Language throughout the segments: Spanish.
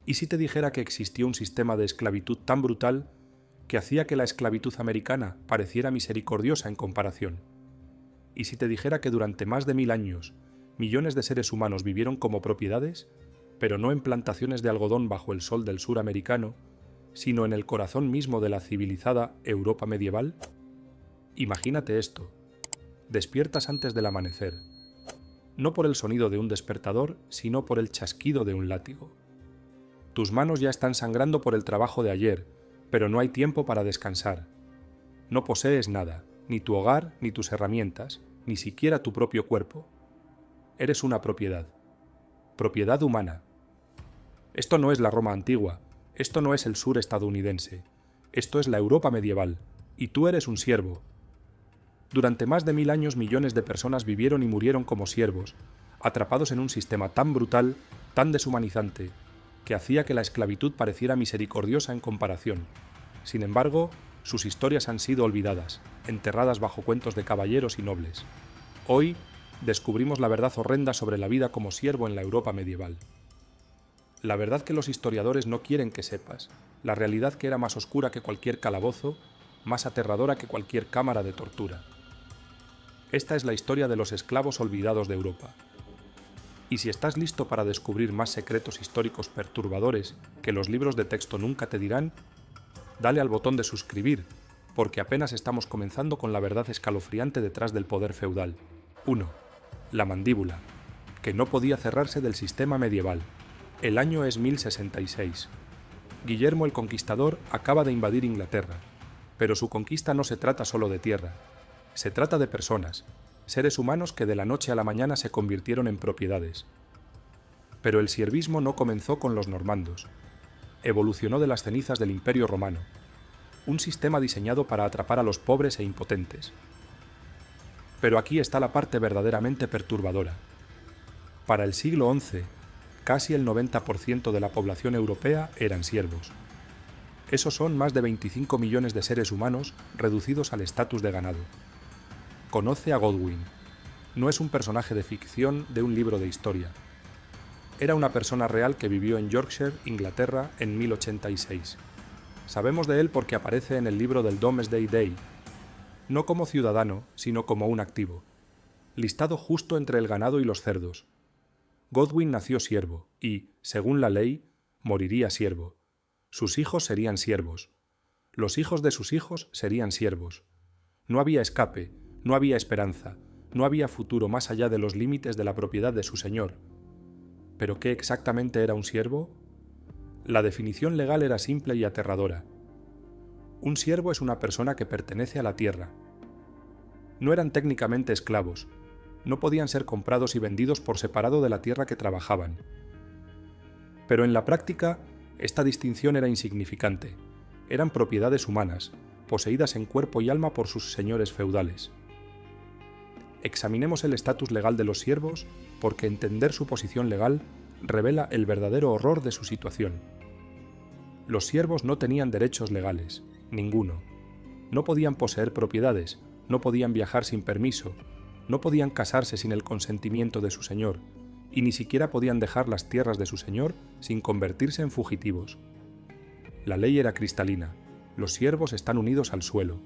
¿Y si te dijera que existió un sistema de esclavitud tan brutal que hacía que la esclavitud americana pareciera misericordiosa en comparación? ¿Y si te dijera que durante más de 1000 años millones de seres humanos vivieron como propiedades, pero no en plantaciones de algodón bajo el sol del sur americano, sino en el corazón mismo de la civilizada Europa medieval? Imagínate esto. Despiertas antes del amanecer, no por el sonido de un despertador, sino por el chasquido de un látigo. Tus manos ya están sangrando por el trabajo de ayer, pero no hay tiempo para descansar. No posees nada, ni tu hogar, ni tus herramientas, ni siquiera tu propio cuerpo. Eres una propiedad. Propiedad humana. Esto no es la Roma antigua, esto no es el sur estadounidense, esto es la Europa medieval, y tú eres un siervo. Durante más de 1000 años millones de personas vivieron y murieron como siervos, atrapados en un sistema tan brutal, tan deshumanizante, que hacía que la esclavitud pareciera misericordiosa en comparación. Sin embargo, sus historias han sido olvidadas, enterradas bajo cuentos de caballeros y nobles. Hoy, descubrimos la verdad horrenda sobre la vida como siervo en la Europa medieval. La verdad que los historiadores no quieren que sepas, la realidad que era más oscura que cualquier calabozo, más aterradora que cualquier cámara de tortura. Esta es la historia de los esclavos olvidados de Europa. Y si estás listo para descubrir más secretos históricos perturbadores que los libros de texto nunca te dirán, dale al botón de suscribir, porque apenas estamos comenzando con la verdad escalofriante detrás del poder feudal. 1. La mandíbula, que no podía cerrarse del sistema medieval. El año es 1066. Guillermo el Conquistador acaba de invadir Inglaterra, pero su conquista no se trata solo de tierra, se trata de personas, seres humanos que de la noche a la mañana se convirtieron en propiedades. Pero el siervismo no comenzó con los normandos, evolucionó de las cenizas del Imperio Romano, un sistema diseñado para atrapar a los pobres e impotentes. Pero aquí está la parte verdaderamente perturbadora. Para el siglo XI, casi el 90% de la población europea eran siervos. Esos son más de 25 millones de seres humanos reducidos al estatus de ganado. Conoce a Godwin. No es un personaje de ficción de un libro de historia. Era una persona real que vivió en Yorkshire, Inglaterra, en 1086. Sabemos de él porque aparece en el libro del Domesday Day, no como ciudadano, sino como un activo, listado justo entre el ganado y los cerdos. Godwin nació siervo y, según la ley, moriría siervo. Sus hijos serían siervos. Los hijos de sus hijos serían siervos. No había escape, no había esperanza, no había futuro más allá de los límites de la propiedad de su señor. ¿Pero qué exactamente era un siervo? La definición legal era simple y aterradora. Un siervo es una persona que pertenece a la tierra. No eran técnicamente esclavos, no podían ser comprados y vendidos por separado de la tierra que trabajaban. Pero en la práctica, esta distinción era insignificante. Eran propiedades humanas, poseídas en cuerpo y alma por sus señores feudales. Examinemos el estatus legal de los siervos, porque entender su posición legal revela el verdadero horror de su situación. Los siervos no tenían derechos legales, ninguno. No podían poseer propiedades, no podían viajar sin permiso, no podían casarse sin el consentimiento de su señor, y ni siquiera podían dejar las tierras de su señor sin convertirse en fugitivos. La ley era cristalina, los siervos están unidos al suelo.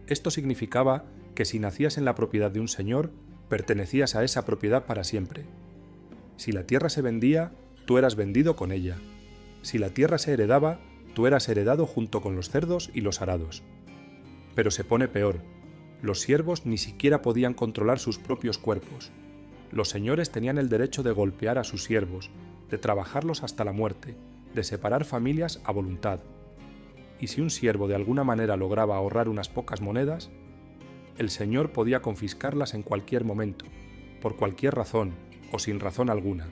Esto significaba que si nacías en la propiedad de un señor, pertenecías a esa propiedad para siempre. Si la tierra se vendía, tú eras vendido con ella. Si la tierra se heredaba, tú eras heredado junto con los cerdos y los arados. Pero se pone peor. Los siervos ni siquiera podían controlar sus propios cuerpos. Los señores tenían el derecho de golpear a sus siervos, de trabajarlos hasta la muerte, de separar familias a voluntad. Y si un siervo de alguna manera lograba ahorrar unas pocas monedas, el señor podía confiscarlas en cualquier momento, por cualquier razón o sin razón alguna.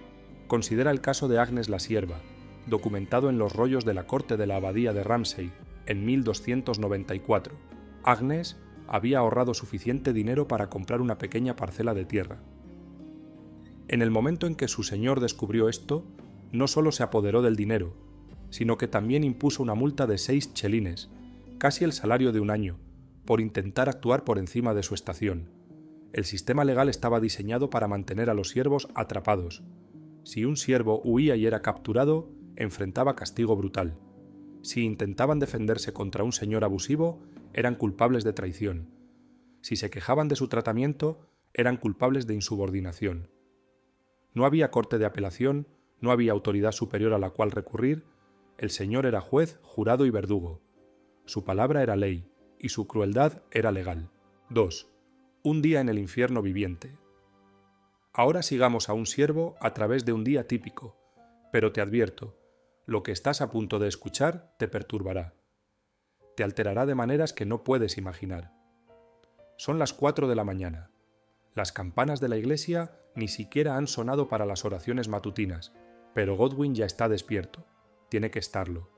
Considera el caso de Agnes la sierva, documentado en los rollos de la corte de la abadía de Ramsey en 1294. Agnes había ahorrado suficiente dinero para comprar una pequeña parcela de tierra. En el momento en que su señor descubrió esto, no solo se apoderó del dinero, sino que también impuso una multa de 6 chelines, casi el salario de un año, por intentar actuar por encima de su estación. El sistema legal estaba diseñado para mantener a los siervos atrapados. Si un siervo huía y era capturado, enfrentaba castigo brutal. Si intentaban defenderse contra un señor abusivo, eran culpables de traición. Si se quejaban de su tratamiento, eran culpables de insubordinación. No había corte de apelación, no había autoridad superior a la cual recurrir, el señor era juez, jurado y verdugo. Su palabra era ley, y su crueldad era legal. 2. Un día en el infierno viviente. Ahora sigamos a un siervo a través de un día típico, pero te advierto, lo que estás a punto de escuchar te perturbará. Te alterará de maneras que no puedes imaginar. Son las 4 de la mañana. Las campanas de la iglesia ni siquiera han sonado para las oraciones matutinas, pero Godwin ya está despierto. Tiene que estarlo.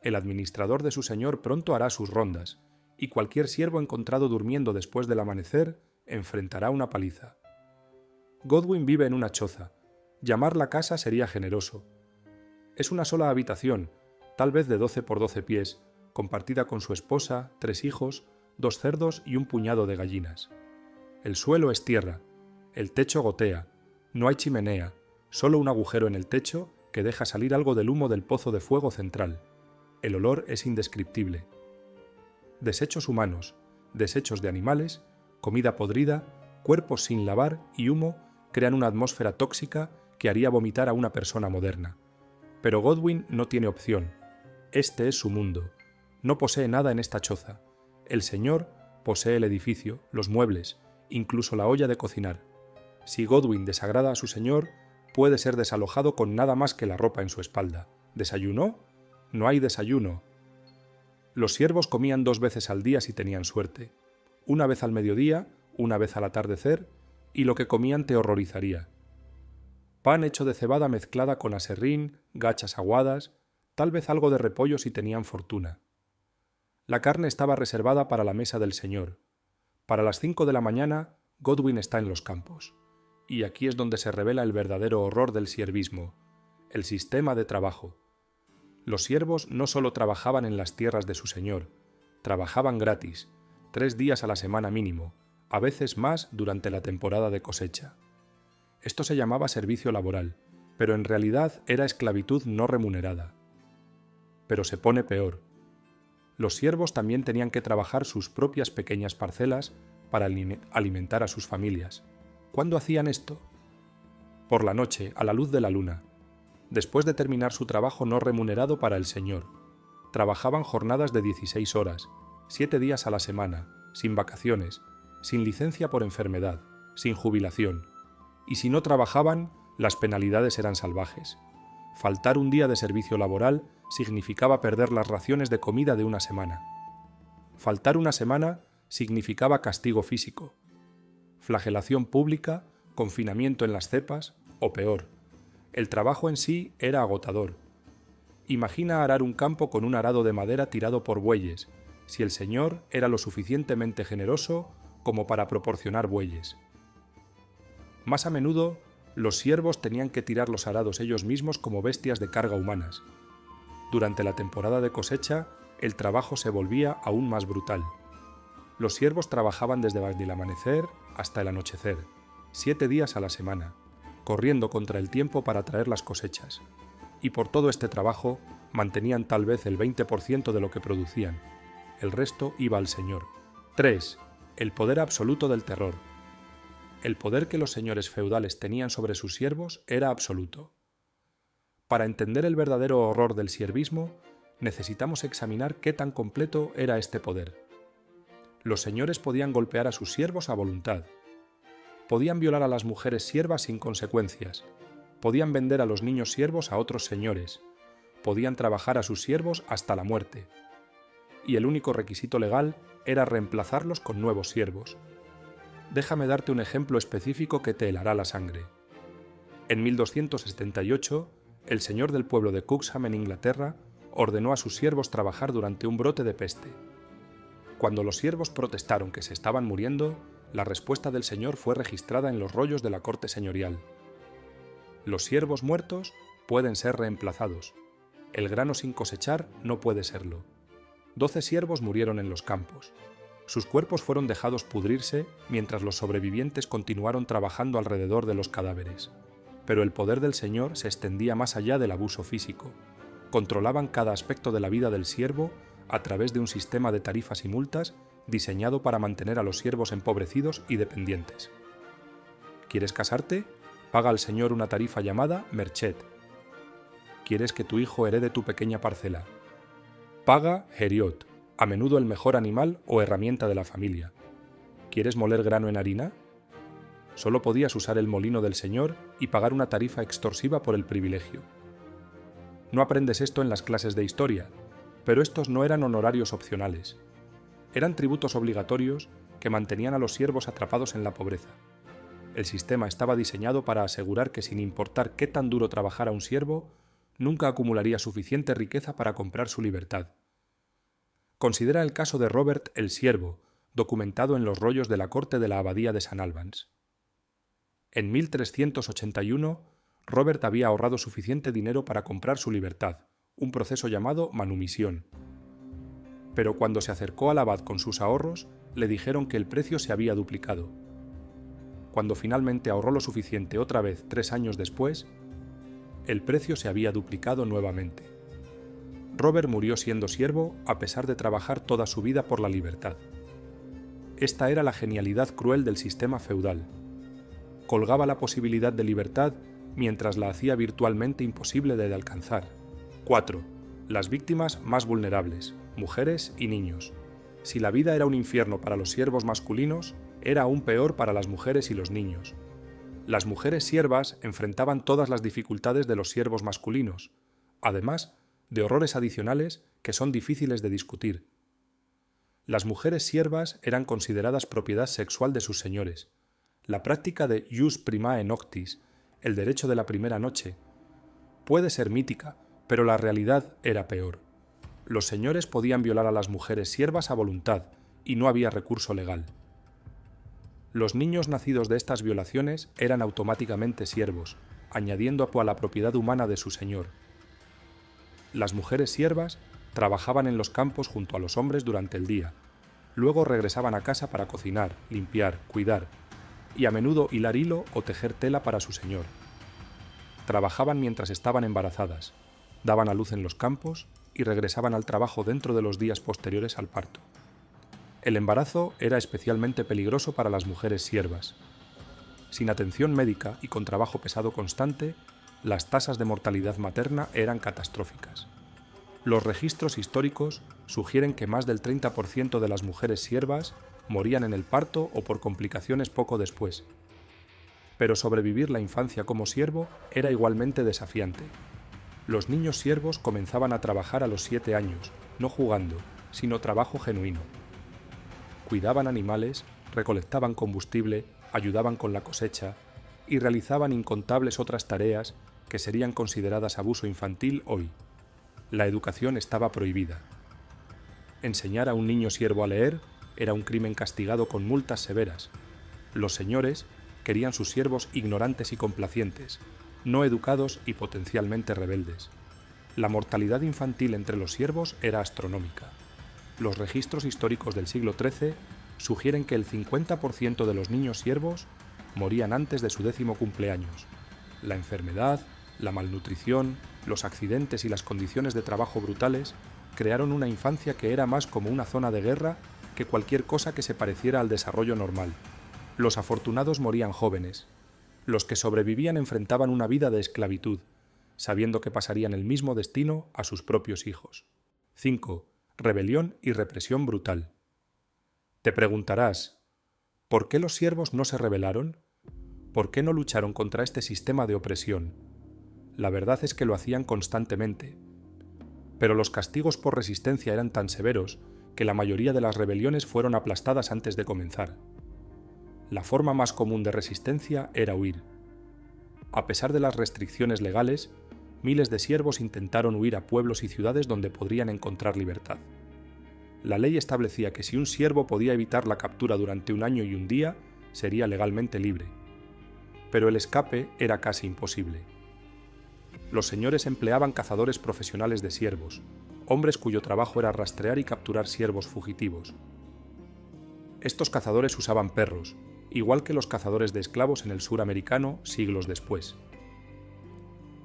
El administrador de su señor pronto hará sus rondas, y cualquier siervo encontrado durmiendo después del amanecer enfrentará una paliza. Godwin vive en una choza. Llamarla casa sería generoso. Es una sola habitación, tal vez de 12 por 12 pies, compartida con su esposa, 3 hijos, 2 cerdos y un puñado de gallinas. El suelo es tierra, el techo gotea, no hay chimenea, solo un agujero en el techo que deja salir algo del humo del pozo de fuego central. El olor es indescriptible. Desechos humanos, desechos de animales, comida podrida, cuerpos sin lavar y humo crean una atmósfera tóxica que haría vomitar a una persona moderna. Pero Godwin no tiene opción. Este es su mundo. No posee nada en esta choza. El señor posee el edificio, los muebles, incluso la olla de cocinar. Si Godwin desagrada a su señor, puede ser desalojado con nada más que la ropa en su espalda. ¿Desayunó? No hay desayuno. Los siervos comían 2 veces al día si tenían suerte. Una vez al mediodía, una vez al atardecer, y lo que comían te horrorizaría. Pan hecho de cebada mezclada con aserrín, gachas aguadas, tal vez algo de repollo si tenían fortuna. La carne estaba reservada para la mesa del señor. Para las 5 de la mañana, Godwin está en los campos. Y aquí es donde se revela el verdadero horror del siervismo, el sistema de trabajo. Los siervos no solo trabajaban en las tierras de su señor, trabajaban gratis, 3 días a la semana mínimo, a veces más durante la temporada de cosecha. Esto se llamaba servicio laboral, pero en realidad era esclavitud no remunerada. Pero se pone peor. Los siervos también tenían que trabajar sus propias pequeñas parcelas para alimentar a sus familias. ¿Cuándo hacían esto? Por la noche, a la luz de la luna, después de terminar su trabajo no remunerado para el señor. Trabajaban jornadas de 16 horas, 7 días a la semana, sin vacaciones, sin licencia por enfermedad, sin jubilación. Y si no trabajaban, las penalidades eran salvajes. Faltar un día de servicio laboral significaba perder las raciones de comida de una semana. Faltar una semana significaba castigo físico, flagelación pública, confinamiento en las cepas o peor. El trabajo en sí era agotador. Imagina arar un campo con un arado de madera tirado por bueyes, si el señor era lo suficientemente generoso como para proporcionar bueyes. Más a menudo, los siervos tenían que tirar los arados ellos mismos como bestias de carga humanas. Durante la temporada de cosecha, el trabajo se volvía aún más brutal. Los siervos trabajaban desde el amanecer hasta el anochecer, 7 días a la semana, corriendo contra el tiempo para traer las cosechas. Y por todo este trabajo mantenían tal vez el 20% de lo que producían. El resto iba al señor. 3. El poder absoluto del terror. El poder que los señores feudales tenían sobre sus siervos era absoluto. Para entender el verdadero horror del siervismo, necesitamos examinar qué tan completo era este poder. Los señores podían golpear a sus siervos a voluntad. Podían violar a las mujeres siervas sin consecuencias. Podían vender a los niños siervos a otros señores. Podían trabajar a sus siervos hasta la muerte. Y el único requisito legal era reemplazarlos con nuevos siervos. Déjame darte un ejemplo específico que te helará la sangre. En 1278, el señor del pueblo de Cuxham en Inglaterra ordenó a sus siervos trabajar durante un brote de peste. Cuando los siervos protestaron que se estaban muriendo, la respuesta del señor fue registrada en los rollos de la corte señorial. Los siervos muertos pueden ser reemplazados. El grano sin cosechar no puede serlo. 12 siervos murieron en los campos. Sus cuerpos fueron dejados pudrirse mientras los sobrevivientes continuaron trabajando alrededor de los cadáveres. Pero el poder del señor se extendía más allá del abuso físico. Controlaban cada aspecto de la vida del siervo a través de un sistema de tarifas y multas diseñado para mantener a los siervos empobrecidos y dependientes. ¿Quieres casarte? Paga al señor una tarifa llamada merched. ¿Quieres que tu hijo herede tu pequeña parcela? Paga heriot, a menudo el mejor animal o herramienta de la familia. ¿Quieres moler grano en harina? Solo podías usar el molino del señor y pagar una tarifa extorsiva por el privilegio. No aprendes esto en las clases de historia, pero estos no eran honorarios opcionales. Eran tributos obligatorios que mantenían a los siervos atrapados en la pobreza. El sistema estaba diseñado para asegurar que sin importar qué tan duro trabajara un siervo, nunca acumularía suficiente riqueza para comprar su libertad. Considera el caso de Robert el Siervo, documentado en los rollos de la corte de la abadía de St. Albans. En 1381, Robert había ahorrado suficiente dinero para comprar su libertad, un proceso llamado manumisión. Pero cuando se acercó al abad con sus ahorros, le dijeron que el precio se había duplicado. Cuando finalmente ahorró lo suficiente otra vez 3 años después, el precio se había duplicado nuevamente. Robert murió siendo siervo a pesar de trabajar toda su vida por la libertad. Esta era la genialidad cruel del sistema feudal. Colgaba la posibilidad de libertad mientras la hacía virtualmente imposible de alcanzar. 4. Las víctimas más vulnerables, mujeres y niños. Si la vida era un infierno para los siervos masculinos, era aún peor para las mujeres y los niños. Las mujeres siervas enfrentaban todas las dificultades de los siervos masculinos, además de horrores adicionales que son difíciles de discutir. Las mujeres siervas eran consideradas propiedad sexual de sus señores. La práctica de jus primae noctis, el derecho de la primera noche, puede ser mítica, pero la realidad era peor. Los señores podían violar a las mujeres siervas a voluntad, y no había recurso legal. Los niños nacidos de estas violaciones eran automáticamente siervos, añadiendo a la propiedad humana de su señor. Las mujeres siervas trabajaban en los campos junto a los hombres durante el día, luego regresaban a casa para cocinar, limpiar, cuidar, y a menudo hilar hilo o tejer tela para su señor. Trabajaban mientras estaban embarazadas, daban a luz en los campos y regresaban al trabajo dentro de los días posteriores al parto. El embarazo era especialmente peligroso para las mujeres siervas. Sin atención médica y con trabajo pesado constante, las tasas de mortalidad materna eran catastróficas. Los registros históricos sugieren que más del 30% de las mujeres siervas morían en el parto o por complicaciones poco después. Pero sobrevivir la infancia como siervo era igualmente desafiante. Los niños siervos comenzaban a trabajar a los 7 años, no jugando, sino trabajo genuino. Cuidaban animales, recolectaban combustible, ayudaban con la cosecha y realizaban incontables otras tareas que serían consideradas abuso infantil hoy. La educación estaba prohibida. Enseñar a un niño siervo a leer era un crimen castigado con multas severas. Los señores querían sus siervos ignorantes y complacientes, no educados y potencialmente rebeldes. La mortalidad infantil entre los siervos era astronómica. Los registros históricos del siglo XIII sugieren que el 50% de los niños siervos morían antes de su 10º cumpleaños. La enfermedad, la malnutrición, los accidentes y las condiciones de trabajo brutales crearon una infancia que era más como una zona de guerra que cualquier cosa que se pareciera al desarrollo normal. Los afortunados morían jóvenes. Los que sobrevivían enfrentaban una vida de esclavitud, sabiendo que pasarían el mismo destino a sus propios hijos. 5. Rebelión y represión brutal. Te preguntarás, ¿por qué los siervos no se rebelaron? ¿Por qué no lucharon contra este sistema de opresión? La verdad es que lo hacían constantemente. Pero los castigos por resistencia eran tan severos que la mayoría de las rebeliones fueron aplastadas antes de comenzar. La forma más común de resistencia era huir. A pesar de las restricciones legales, miles de siervos intentaron huir a pueblos y ciudades donde podrían encontrar libertad. La ley establecía que si un siervo podía evitar la captura durante 1 año y 1 día, sería legalmente libre. Pero el escape era casi imposible. Los señores empleaban cazadores profesionales de siervos, hombres cuyo trabajo era rastrear y capturar siervos fugitivos. Estos cazadores usaban perros, igual que los cazadores de esclavos en el sur americano siglos después.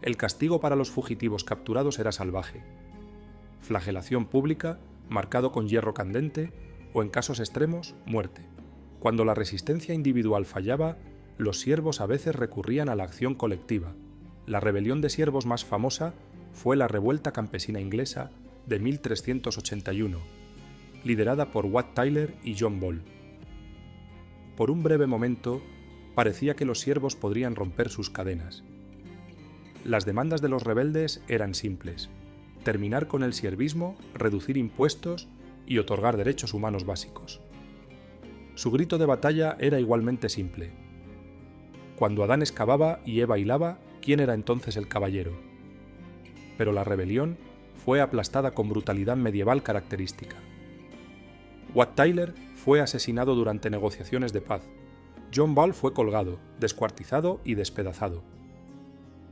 el castigo para los fugitivos capturados era salvaje. Flagelación pública, marcado con hierro candente, o en casos extremos, muerte. Cuando la resistencia individual fallaba, los siervos a veces recurrían a la acción colectiva. La rebelión de siervos más famosa fue la Revuelta Campesina Inglesa de 1381, liderada por Wat Tyler y John Ball. Por un breve momento, parecía que los siervos podrían romper sus cadenas. Las demandas de los rebeldes eran simples: terminar con el siervismo, reducir impuestos y otorgar derechos humanos básicos. Su grito de batalla era igualmente simple. Cuando Adán excavaba y Eva hilaba, ¿quién era entonces el caballero? Pero la rebelión fue aplastada con brutalidad medieval característica. Wat Tyler fue asesinado durante negociaciones de paz. John Ball fue colgado, descuartizado y despedazado.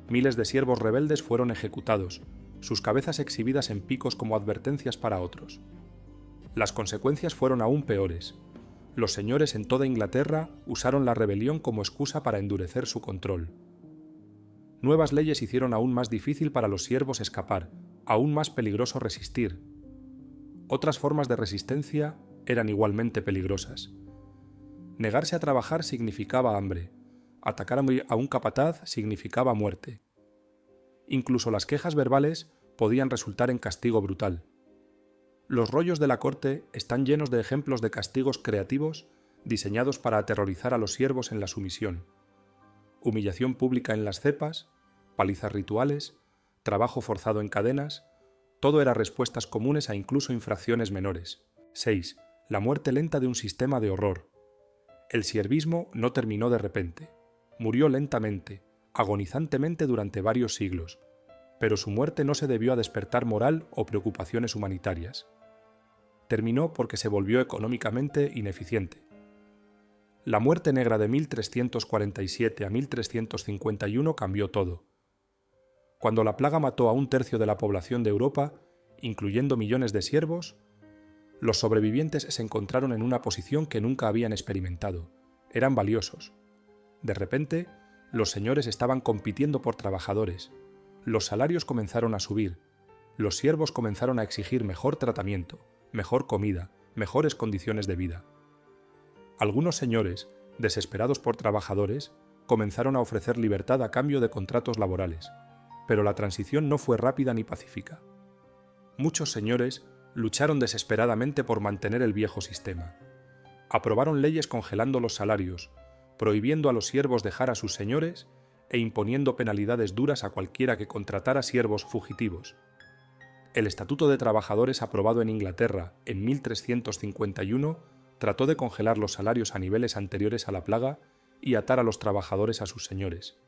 Miles de siervos rebeldes fueron ejecutados, sus cabezas exhibidas en picos como advertencias para otros. Las consecuencias fueron aún peores. Los señores en toda Inglaterra usaron la rebelión como excusa para endurecer su control. Nuevas leyes hicieron aún más difícil para los siervos escapar, aún más peligroso resistir. Otras formas de resistencia eran igualmente peligrosas. Negarse a trabajar significaba hambre. Atacar a un capataz significaba muerte. Incluso las quejas verbales podían resultar en castigo brutal. Los rollos de la corte están llenos de ejemplos de castigos creativos diseñados para aterrorizar a los siervos en la sumisión. Humillación pública en las cepas, palizas rituales, trabajo forzado en cadenas, todo eran respuestas comunes a incluso infracciones menores. 6. La muerte lenta de un sistema de horror. El siervismo no terminó de repente. Murió lentamente, agonizantemente durante varios siglos, pero su muerte no se debió a despertar moral o preocupaciones humanitarias. Terminó porque se volvió económicamente ineficiente. La muerte negra de 1347 a 1351 cambió todo. Cuando la plaga mató a un tercio de la población de Europa, incluyendo millones de siervos, los sobrevivientes se encontraron en una posición que nunca habían experimentado. Eran valiosos. De repente, los señores estaban compitiendo por trabajadores. Los salarios comenzaron a subir. Los siervos comenzaron a exigir mejor tratamiento, mejor comida, mejores condiciones de vida. Algunos señores, desesperados por trabajadores, comenzaron a ofrecer libertad a cambio de contratos laborales, pero la transición no fue rápida ni pacífica. Muchos señores lucharon desesperadamente por mantener el viejo sistema. Aprobaron leyes congelando los salarios, prohibiendo a los siervos dejar a sus señores e imponiendo penalidades duras a cualquiera que contratara siervos fugitivos. El Estatuto de Trabajadores aprobado en Inglaterra en 1351 trató de congelar los salarios a niveles anteriores a la plaga y atar a los trabajadores a sus señores.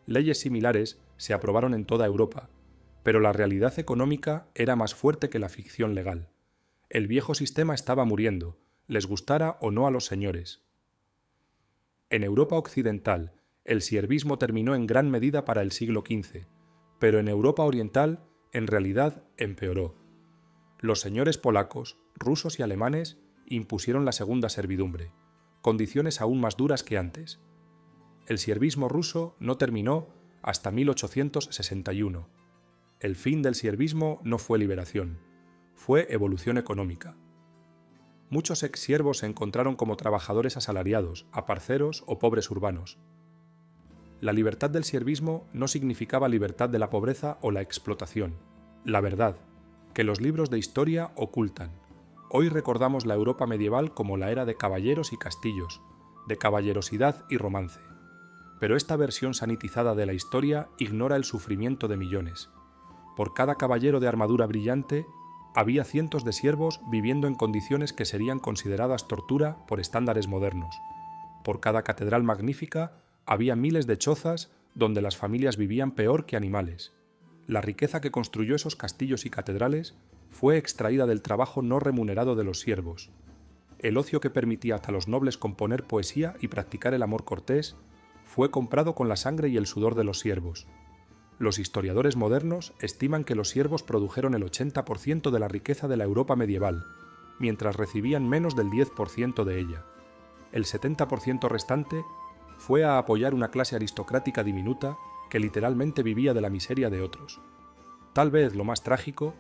Leyes similares se aprobaron en toda Europa, pero la realidad económica era más fuerte que la ficción legal. El viejo sistema estaba muriendo, les gustara o no a los señores. En Europa occidental, el siervismo terminó en gran medida para el siglo XV, pero en Europa oriental, en realidad, empeoró. Los señores polacos, rusos y alemanes impusieron la segunda servidumbre, condiciones aún más duras que antes. El siervismo ruso no terminó hasta 1861. El fin del siervismo no fue liberación, fue evolución económica. Muchos ex-siervos se encontraron como trabajadores asalariados, aparceros o pobres urbanos. La libertad del siervismo no significaba libertad de la pobreza o la explotación. La verdad, que los libros de historia ocultan. Hoy recordamos la Europa medieval como la era de caballeros y castillos, de caballerosidad y romance. Pero esta versión sanitizada de la historia ignora el sufrimiento de millones. Por cada caballero de armadura brillante, había cientos de siervos viviendo en condiciones que serían consideradas tortura por estándares modernos. Por cada catedral magnífica, había miles de chozas donde las familias vivían peor que animales. La riqueza que construyó esos castillos y catedrales fue extraída del trabajo no remunerado de los siervos. El ocio que permitía a los nobles componer poesía y practicar el amor cortés fue comprado con la sangre y el sudor de los siervos. Los historiadores modernos estiman que los siervos produjeron el 80% de la riqueza de la Europa medieval, mientras recibían menos del 10% de ella. El 70% restante fue a apoyar una clase aristocrática diminuta que literalmente vivía de la miseria de otros. Tal vez lo más trágico,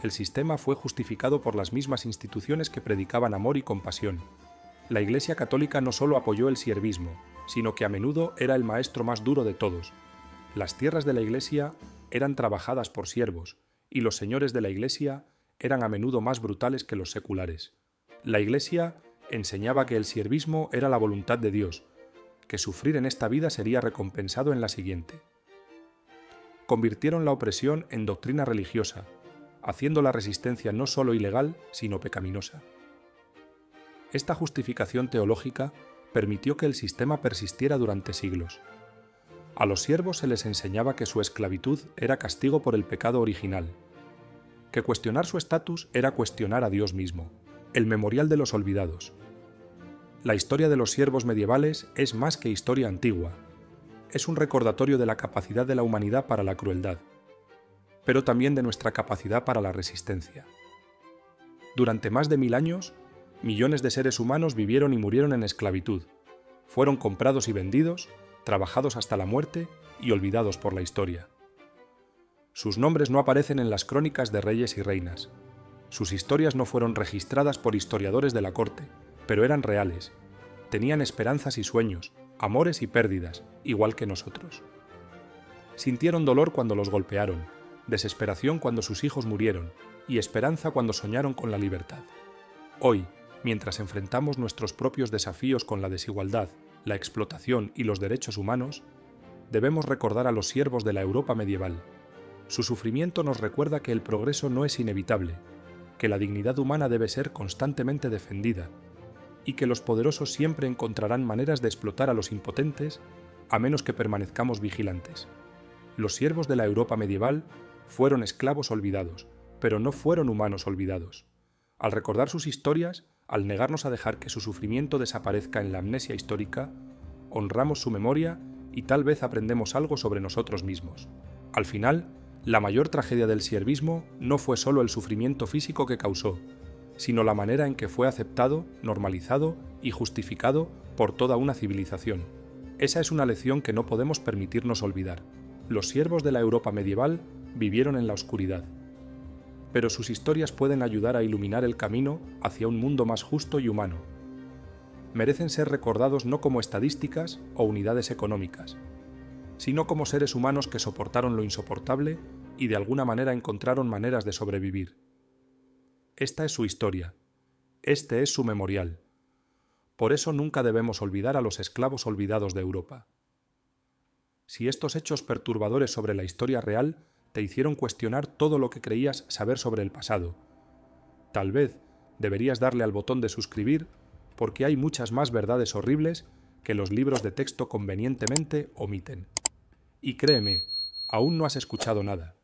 el sistema fue justificado por las mismas instituciones que predicaban amor y compasión. La Iglesia Católica no solo apoyó el siervismo, sino que a menudo era el maestro más duro de todos. Las tierras de la Iglesia eran trabajadas por siervos, y los señores de la Iglesia eran a menudo más brutales que los seculares. La Iglesia enseñaba que el siervismo era la voluntad de Dios, que sufrir en esta vida sería recompensado en la siguiente. Convirtieron la opresión en doctrina religiosa, haciendo la resistencia no solo ilegal, sino pecaminosa. Esta justificación teológica permitió que el sistema persistiera durante siglos. A los siervos se les enseñaba que su esclavitud era castigo por el pecado original, que cuestionar su estatus era cuestionar a Dios mismo, el memorial de los olvidados. La historia de los siervos medievales es más que historia antigua, es un recordatorio de la capacidad de la humanidad para la crueldad, pero también de nuestra capacidad para la resistencia. Durante más de 1000 años, millones de seres humanos vivieron y murieron en esclavitud, fueron comprados y vendidos, trabajados hasta la muerte y olvidados por la historia. Sus nombres no aparecen en las crónicas de reyes y reinas. Sus historias no fueron registradas por historiadores de la corte, pero eran reales. Tenían esperanzas y sueños, amores y pérdidas, igual que nosotros. Sintieron dolor cuando los golpearon, desesperación cuando sus hijos murieron y esperanza cuando soñaron con la libertad. Hoy, mientras enfrentamos nuestros propios desafíos con la desigualdad, la explotación y los derechos humanos, debemos recordar a los siervos de la Europa medieval. Su sufrimiento nos recuerda que el progreso no es inevitable, que la dignidad humana debe ser constantemente defendida, y que los poderosos siempre encontrarán maneras de explotar a los impotentes a menos que permanezcamos vigilantes. Los siervos de la Europa medieval fueron esclavos olvidados, pero no fueron humanos olvidados. Al recordar sus historias, al negarnos a dejar que su sufrimiento desaparezca en la amnesia histórica, honramos su memoria y tal vez aprendemos algo sobre nosotros mismos. Al final, la mayor tragedia del siervismo no fue solo el sufrimiento físico que causó, sino la manera en que fue aceptado, normalizado y justificado por toda una civilización. Esa es una lección que no podemos permitirnos olvidar. Los siervos de la Europa medieval vivieron en la oscuridad, pero sus historias pueden ayudar a iluminar el camino hacia un mundo más justo y humano. Merecen ser recordados no como estadísticas o unidades económicas, sino como seres humanos que soportaron lo insoportable y de alguna manera encontraron maneras de sobrevivir. Esta es su historia. Este es su memorial. Por eso nunca debemos olvidar a los esclavos olvidados de Europa. Si estos hechos perturbadores sobre la historia real te hicieron cuestionar todo lo que creías saber sobre el pasado, tal vez deberías darle al botón de suscribir porque hay muchas más verdades horribles que los libros de texto convenientemente omiten. Y créeme, aún no has escuchado nada.